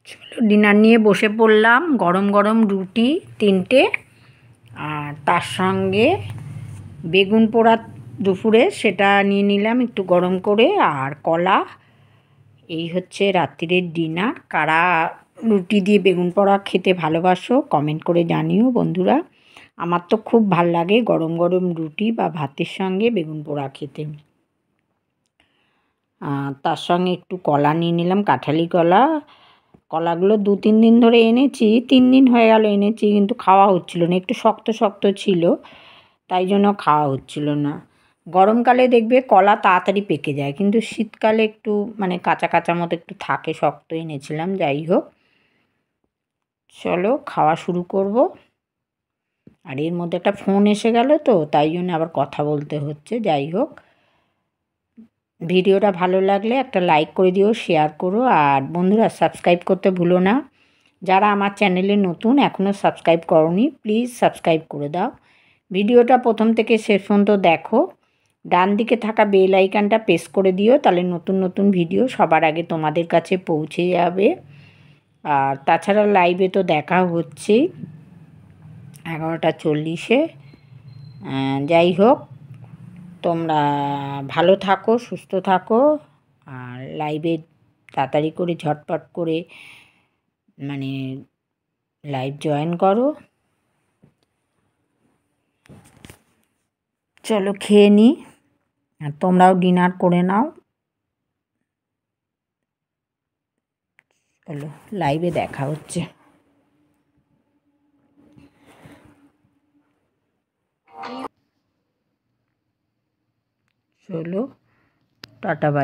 চলো ডিনার নিয়ে বসে পড়লাম। গরম গরম রুটি 3টে, আর তার সঙ্গে বেগুন পোড়া দুপুরে সেটা নিয়ে নিলাম একটু গরম করে, আর কলা। এই হচ্ছে রাত্রিরের ডিনার। কারা রুটি দিয়ে বেগুন পোড়া খেতে ভালোবাসো কমেন্ট করে জানিও বন্ধুরা। আমার তো খুব ভাল লাগে গরম গরম রুটি বা ভাতের সঙ্গে বেগুন পোড়া খেতে। তার সঙ্গে একটু কলা নিয়ে নিলাম, কাঁঠালি কলা। কলাগুলো 2-3 দিন ধরে এনেছি, 3 দিন হয়ে গেল এনেছি, কিন্তু খাওয়া হচ্ছিল না, একটু শক্ত শক্ত ছিল, তাই জন্য খাওয়া হচ্ছিল না। গরমকালে দেখবে কলা তাড়াতাড়ি পেকে যায়, কিন্তু শীতকালে একটু মানে কাঁচা কাঁচা মতো একটু থাকে, শক্ত এনেছিলাম। যাই হোক, চলো খাওয়া শুরু করব। আর এর মধ্যে একটা ফোন এসে গেল, তো তাই জন্য আবার কথা বলতে হচ্ছে। যাই হোক, ভিডিওটা ভালো লাগলে একটা লাইক করে দিও, শেয়ার করো, আর বন্ধুরা সাবস্ক্রাইব করতে ভুলো না। যারা আমার চ্যানেলে নতুন এখনও সাবস্ক্রাইব করোনি, প্লিজ সাবস্ক্রাইব করে দাও। ভিডিওটা প্রথম থেকে শেষ পর্যন্ত দেখো। ডান দিকে থাকা বেল আইকনটা প্রেস করে দিও, তাহলে নতুন নতুন ভিডিও সবার আগে তোমাদের কাছে পৌঁছে যাবে। আর তাছাড়া লাইভে তো দেখা হচ্ছেই 11:40-এ। যাই হোক, তোমরা ভালো থাকো, সুস্থ থাকো, আর লাইভে তাড়াতাড়ি করে ঝটপট করে মানে লাইভ জয়েন করো। চলো খেয়ে নিই, আর তোমরাও ডিনার করে নাও। চলো লাইভে দেখা হচ্ছে। চলো টাটা বাই।